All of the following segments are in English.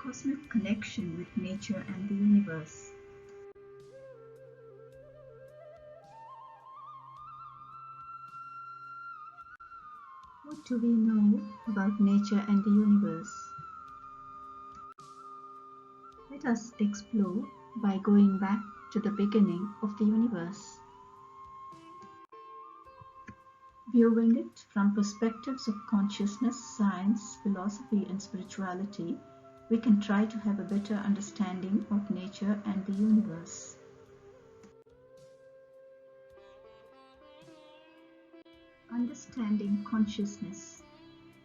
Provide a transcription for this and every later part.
cosmic connection with nature and the universe. What do we know about nature and the universe? Let us explore by going back to the beginning of the universe. Viewing it from perspectives of consciousness, science, philosophy, and spirituality, we can try to have a better understanding of nature and the universe. Understanding Consciousness,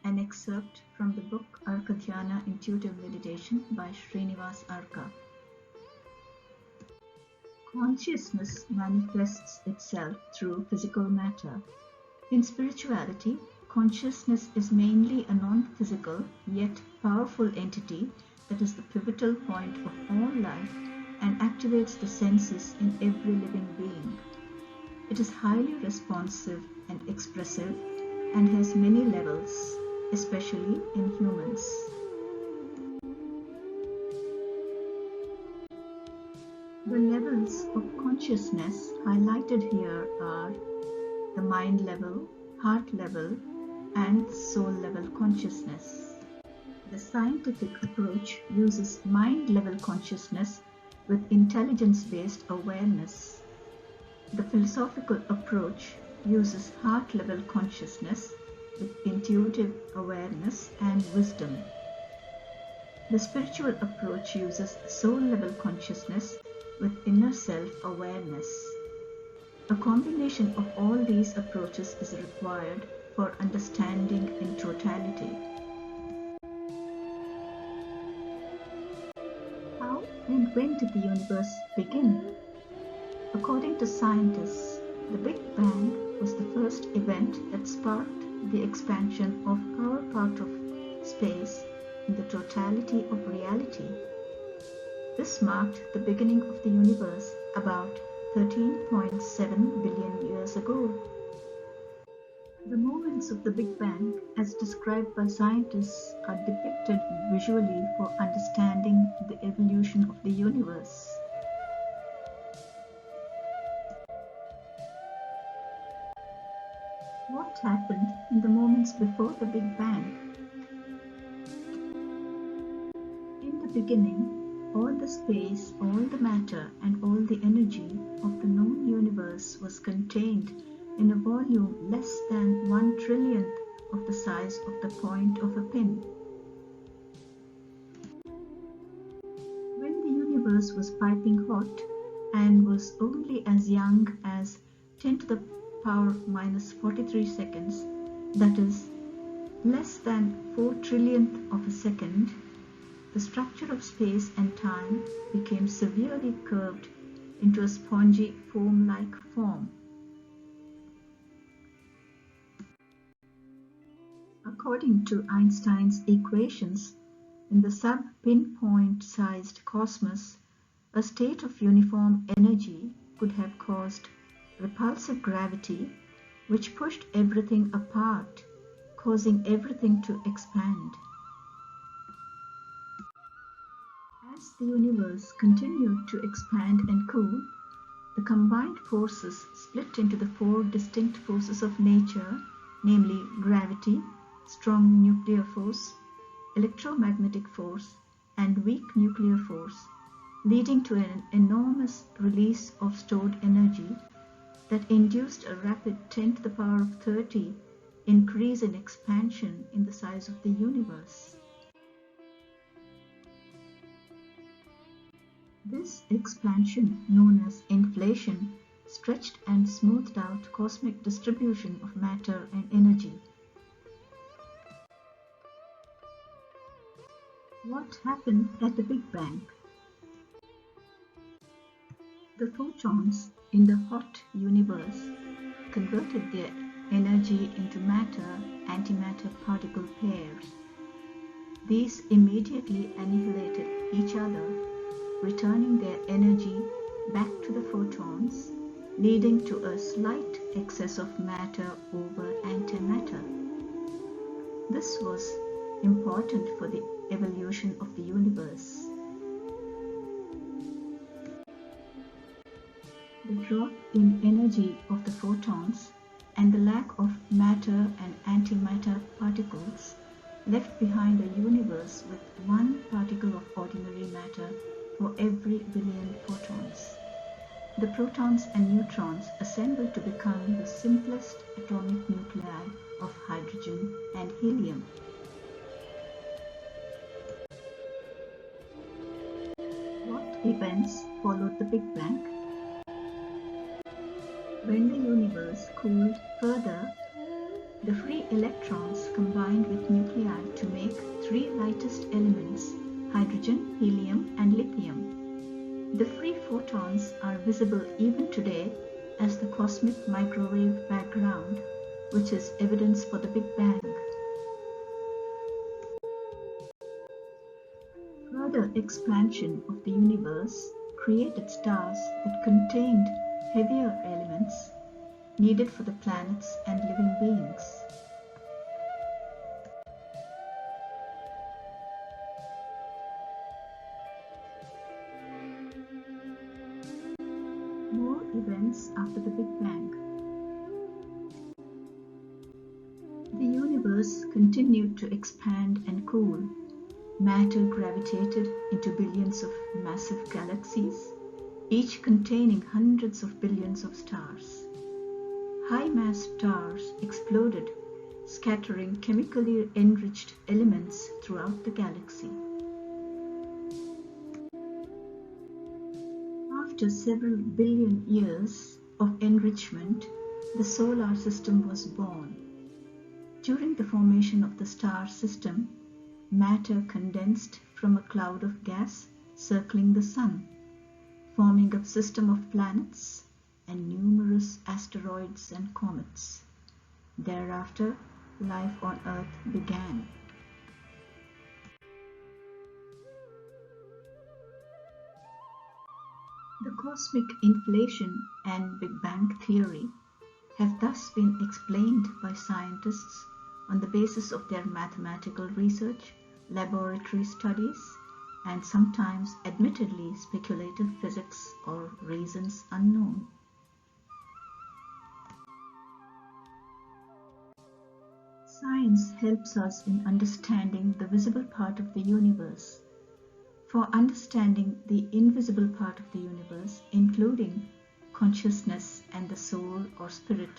an excerpt from the book Arka Dhyana Intuitive Meditation by Srinivas Arka. Consciousness manifests itself through physical matter. In spirituality, consciousness is mainly a non-physical yet powerful entity that is the pivotal point of all life and activates the senses in every living being. It is highly responsive and expressive and has many levels, especially in humans. The levels of consciousness highlighted here are the mind level, heart level, and soul level consciousness. The scientific approach uses mind level consciousness with intelligence-based awareness. The philosophical approach uses heart level consciousness with intuitive awareness and wisdom. The spiritual approach uses soul level consciousness with inner self awareness. A combination of all these approaches is required for understanding in totality. How and when did the universe begin? According to scientists, the Big Bang was the first event that sparked the expansion of our part of space in the totality of reality. This marked the beginning of the universe about 13.7 billion years ago. The moments of the Big Bang, as described by scientists, are depicted visually for understanding the evolution of the universe. What happened in the moments before the Big Bang? In the beginning, all the space, all the matter, and all the energy of the known universe was contained in a volume less than 1/1,000,000th of the size of the point of a pin. When the universe was piping hot and was only as young as 10 to the power minus 43 seconds, that is, less than 4/1,000,000th of a second, the structure of space and time became severely curved into a spongy foam-like form. According to Einstein's equations, in the sub-pinpoint-sized cosmos, a state of uniform energy could have caused repulsive gravity, which pushed everything apart, causing everything to expand. As the universe continued to expand and cool, the combined forces split into the four distinct forces of nature, namely gravity, strong nuclear force, electromagnetic force, and weak nuclear force, leading to an enormous release of stored energy that induced a rapid 10 to the power of 30 increase in expansion in the size of the universe. This expansion, known as inflation, stretched and smoothed out cosmic distribution of matter and energy. What happened at the Big Bang? The photons in the hot universe converted their energy into matter-antimatter particle pairs. These immediately annihilated each other, returning their energy back to the photons, leading to a slight excess of matter over antimatter. This was important for the evolution of the universe. The drop in energy of the photons and the lack of matter and antimatter particles left behind a universe with one particle of ordinary matter for every billion photons. The protons and neutrons assemble to become the simplest atomic nuclei of hydrogen and helium. What events followed the Big Bang? When the universe cooled further, the free electrons combined with nuclei to make three lightest elements, hydrogen, helium, and lithium. The free photons are visible even today as the cosmic microwave background, which is evidence for the Big Bang. Further expansion of the universe created stars that contained heavier elements needed for the planets and living beings. More events after the Big Bang. The universe continued to expand and cool. Matter gravitated into billions of massive galaxies, each containing hundreds of billions of stars. High-mass stars exploded, scattering chemically enriched elements throughout the galaxy. After several billion years of enrichment, the solar system was born. During the formation of the star system, matter condensed from a cloud of gas circling the Sun, forming a system of planets and numerous asteroids and comets. Thereafter, life on Earth began. The cosmic inflation and Big Bang theory have thus been explained by scientists on the basis of their mathematical research, laboratory studies, and sometimes admittedly speculative physics or reasons unknown. Science helps us in understanding the visible part of the universe. For understanding the invisible part of the universe, including consciousness and the soul or spirit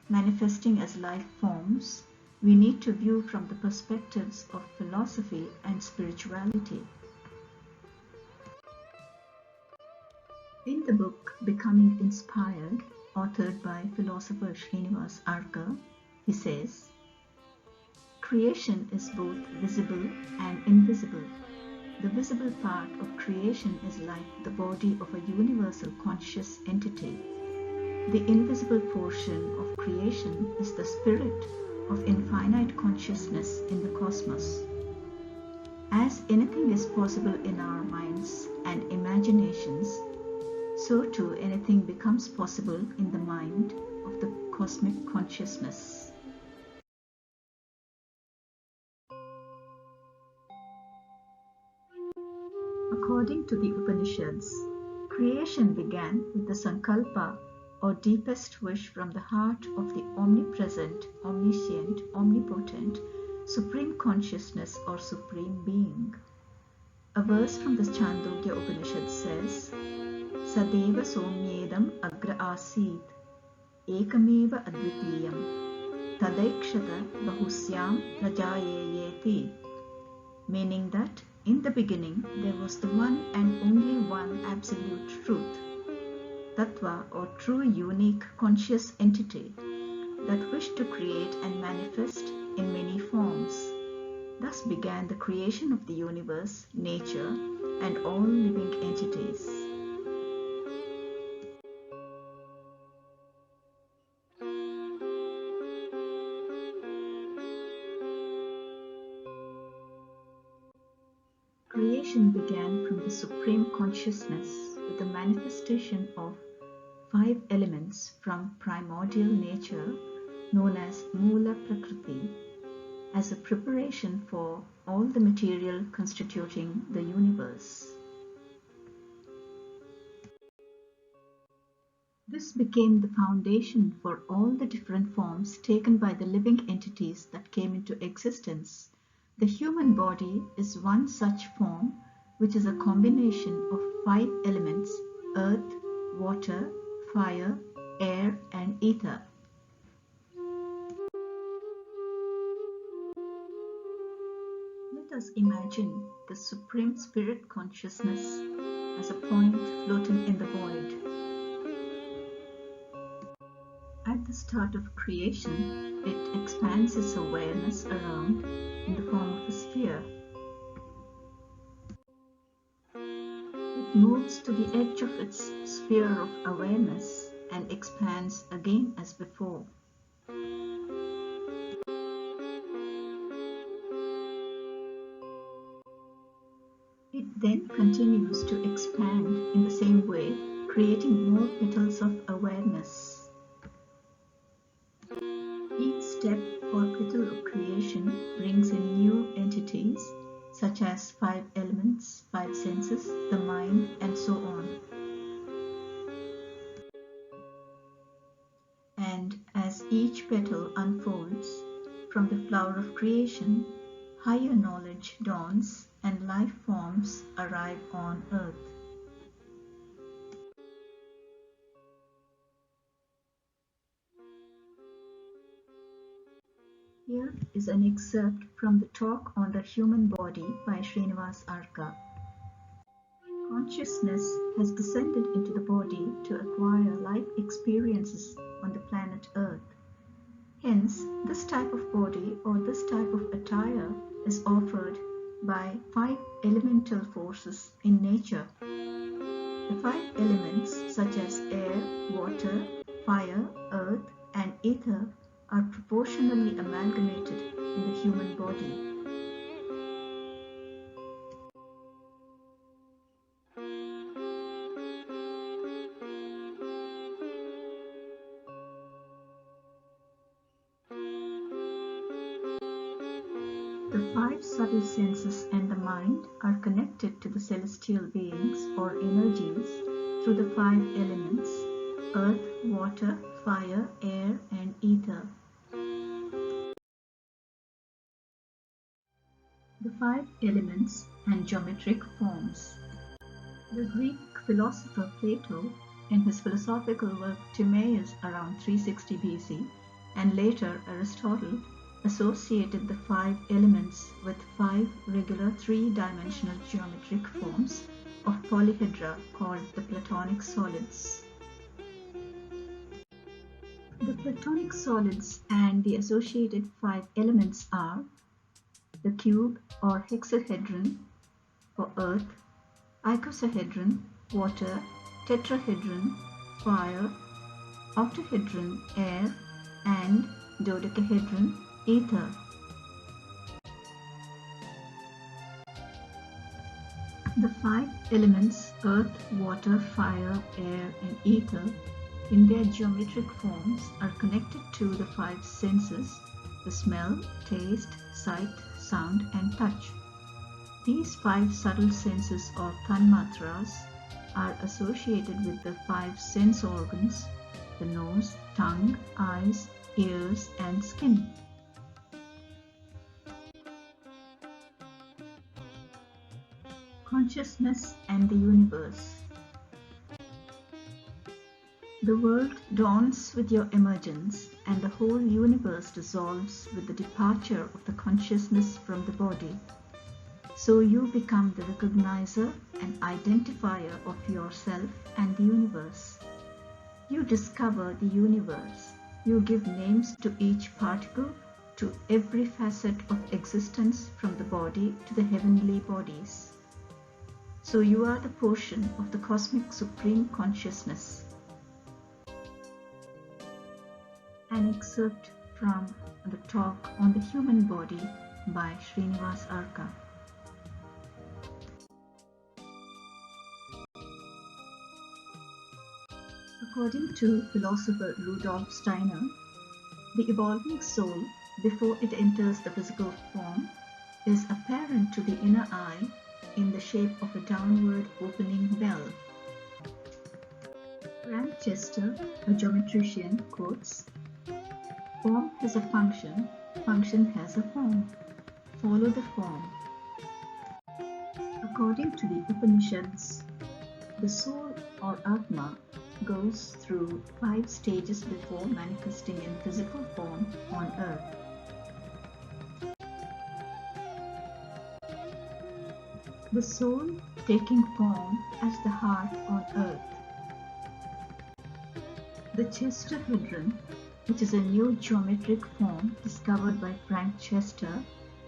manifesting as life forms, we need to view from the perspectives of philosophy and spirituality. In the book Becoming Inspired, authored by philosopher Srinivas Arka, he says, "Creation is both visible and invisible. The visible part of creation is like the body of a universal conscious entity. The invisible portion of creation is the spirit of infinite consciousness in the cosmos. As anything is possible in our minds and imaginations, so too anything becomes possible in the mind of the cosmic consciousness." According to the Upanishads, creation began with the Sankalpa, or deepest wish from the heart of the omnipresent, omniscient, omnipotent, supreme consciousness or supreme being. A verse from the Chandogya Upanishad says, "Sadeva somyedam agra asid, ekameva advitiyam, tadaikshata bahusyam prajayayeti," meaning that in the beginning there was the one and only one absolute truth, Tattva or true unique conscious entity that wished to create and manifest in many forms. Thus began the creation of the universe, nature, and all living entities. Creation began from the Supreme Consciousness with the manifestation of 5 elements from primordial nature known as Moola Prakriti, as a preparation for all the material constituting the universe. This became the foundation for all the different forms taken by the living entities that came into existence. The human body is one such form, which is a combination of 5 elements: earth, water, fire, air, and ether. Let us imagine the Supreme Spirit Consciousness as a point floating in the void. At the start of creation, it expands its awareness around in the form of a sphere. It moves to the edge of its sphere of awareness and expands again as before. It then continues to expand in the same way, creating more petals of awareness. Each step or petal of creation brings in new entities, such as 5 elements, 5 senses, the mind, and so on. And as each petal unfolds from the flower of creation, higher knowledge dawns and life forms arrive on earth. Here is an excerpt from the talk on the human body by Srinivas Arka. Consciousness has descended into the body to acquire life experiences on the planet Earth. Hence, this type of body or this type of attire is offered by 5 elemental forces in nature. The 5 elements such as air, water, fire, earth, and ether are proportionally amalgamated in the human body. The 5 subtle senses and the mind are connected to the celestial beings or energies through the 5 elements: earth, water, fire, air, and ether. The 5 elements and geometric forms. The Greek philosopher Plato, in his philosophical work Timaeus around 360 BC, and later Aristotle, associated the 5 elements with 5 regular 3-dimensional geometric forms of polyhedra called the Platonic Solids. The Platonic Solids and the associated 5 elements are the cube or hexahedron for earth, icosahedron, water, tetrahedron, fire, octahedron, air, and dodecahedron, ether. The 5 elements, earth, water, fire, air, and ether, in their geometric forms are connected to the 5 senses: the smell, taste, sight, sound, and touch. These 5 subtle senses or tanmatras are associated with the 5 sense organs: the nose, tongue, eyes, ears, and skin. Consciousness and the universe. The world dawns with your emergence, and the whole universe dissolves with the departure of the consciousness from the body. So you become the recognizer and identifier of yourself and the universe. You discover the universe. You give names to each particle, to every facet of existence from the body to the heavenly bodies. So you are the portion of the cosmic supreme consciousness. An excerpt from the talk on the human body by Srinivas Arka. According to philosopher Rudolf Steiner, the evolving soul before it enters the physical form, is apparent to the inner eye in the shape of a downward opening bell. Frank Chester, a geometrician, quotes, "Form has a function, function has a form. Follow the form." According to the Upanishads, the soul or Atma goes through 5 stages before manifesting in physical form on earth. The soul taking form as the heart on earth. The Chesterhedron, which is a new geometric form discovered by Frank Chester,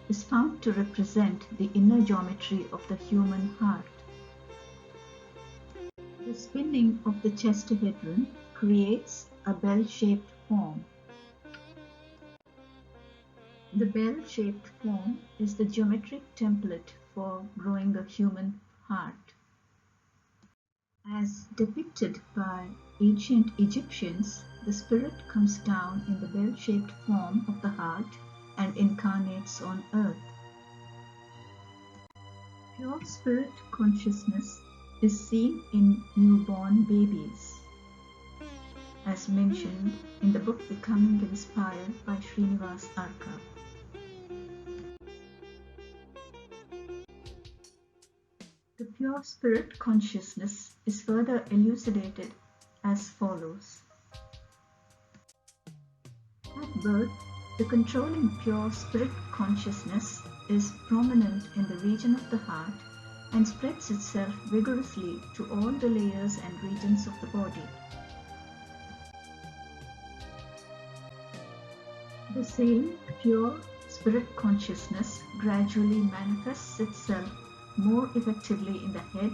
is found to represent the inner geometry of the human heart. The spinning of the Chesterhedron creates a bell-shaped form. The bell-shaped form is the geometric template for growing a human heart. As depicted by ancient Egyptians, the spirit comes down in the bell-shaped form of the heart and incarnates on earth. Pure spirit consciousness is seen in newborn babies, as mentioned in the book Becoming Inspired by Srinivas Arka. The pure spirit consciousness is further elucidated as follows. At birth, the controlling pure spirit consciousness is prominent in the region of the heart and spreads itself vigorously to all the layers and regions of the body. The same pure spirit consciousness gradually manifests itself more effectively in the head,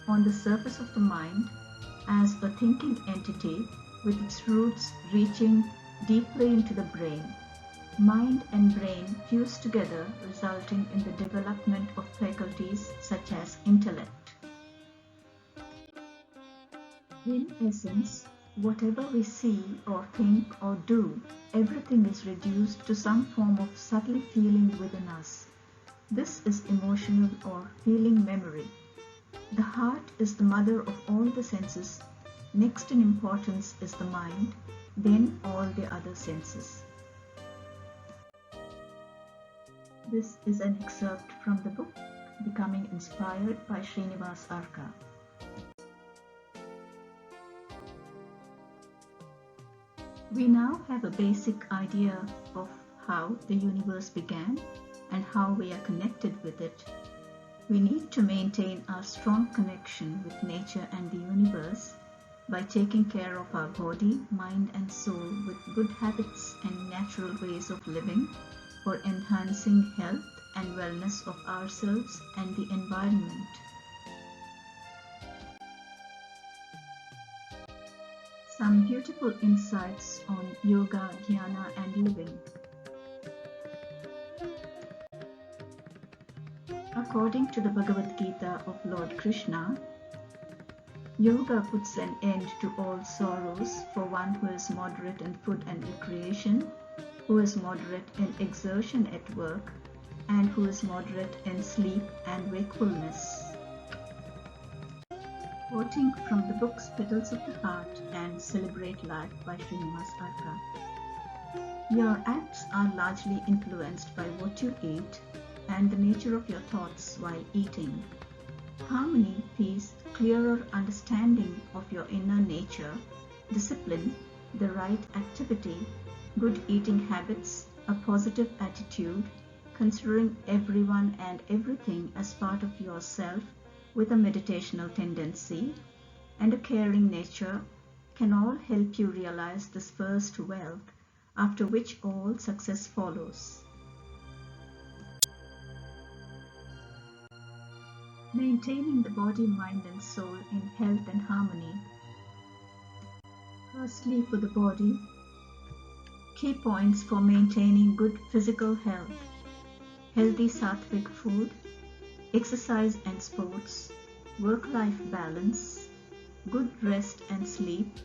on the surface of the mind, as a thinking entity with its roots reaching deeply into the brain. Mind and brain fuse together, resulting in the development of faculties such as intellect. In essence, whatever we see or think or do, everything is reduced to some form of subtle feeling within us. This is emotional or feeling memory. The heart is the mother of all the senses. Next in importance is the mind, then all the other senses. This is an excerpt from the book Becoming Inspired by Srinivas Arka. We now have a basic idea of how the universe began and how we are connected with it. We need to maintain our strong connection with nature and the universe by taking care of our body, mind and soul with good habits and natural ways of living for enhancing health and wellness of ourselves and the environment. Some beautiful insights on yoga, dhyana and living. According to the Bhagavad Gita of Lord Krishna, yoga puts an end to all sorrows for one who is moderate in food and recreation, who is moderate in exertion at work, and who is moderate in sleep and wakefulness. Quoting from the books Petals of the Heart and Celebrate Life by Srinivas Arka. Your acts are largely influenced by what you eat and the nature of your thoughts while eating. Harmony, peace, clearer understanding of your inner nature, discipline, the right activity, good eating habits, a positive attitude, considering everyone and everything as part of yourself with a meditational tendency, and a caring nature can all help you realize this first wealth, after which all success follows. Maintaining the body, mind and soul in health and harmony. Firstly, for the body, key points for maintaining good physical health: healthy sattvic food, exercise and sports, work-life balance, good rest and sleep,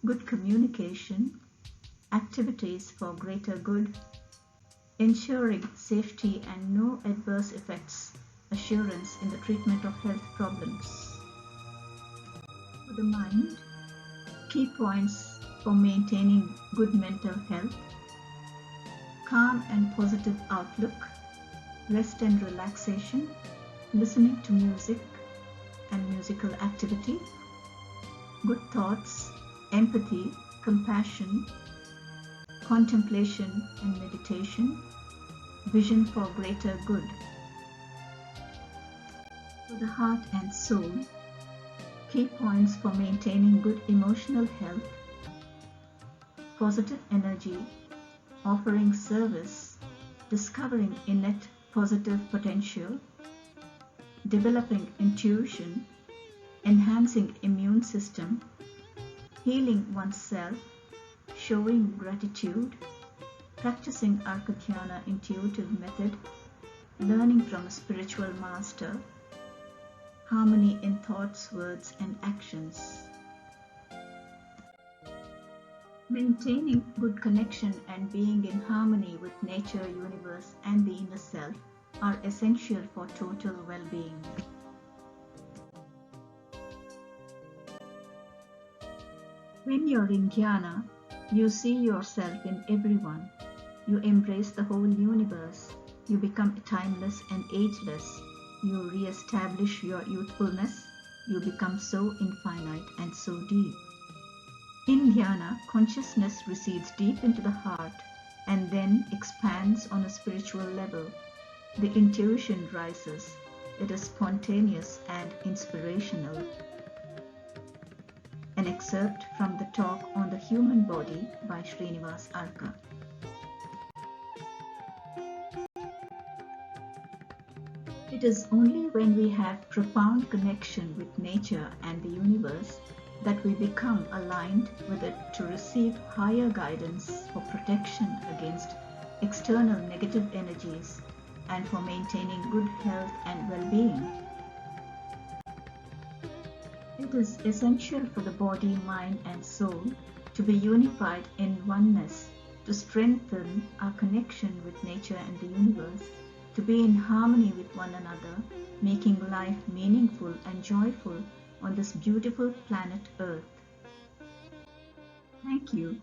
good communication, activities for greater good, ensuring safety and no adverse effects assurance in the treatment of health problems. For the mind, key points for maintaining good mental health: calm and positive outlook, rest and relaxation, listening to music and musical activity, good thoughts, empathy, compassion, contemplation and meditation, vision for greater good. For the heart and soul, key points for maintaining good emotional health: positive energy, offering service, discovering innate positive potential, developing intuition, enhancing immune system, healing oneself, showing gratitude, practicing Arkatyana intuitive method, learning from a spiritual master, harmony in thoughts, words, and actions. Maintaining good connection and being in harmony with nature, universe, and the inner self are essential for total well-being. When you're in dhyana, you see yourself in everyone. You embrace the whole universe. You become timeless and ageless. You re-establish your youthfulness. You become so infinite and so deep. In dhyana, consciousness recedes deep into the heart and then expands on a spiritual level. The intuition rises. It is spontaneous and inspirational. An excerpt from the talk on the human body by Srinivas Arka. It is only when we have profound connection with nature and the universe that we become aligned with it to receive higher guidance for protection against external negative energies and for maintaining good health and well-being. It is essential for the body, mind, and soul to be unified in oneness, to strengthen our connection with nature and the universe, to be in harmony with one another, making life meaningful and joyful on this beautiful planet Earth. Thank you.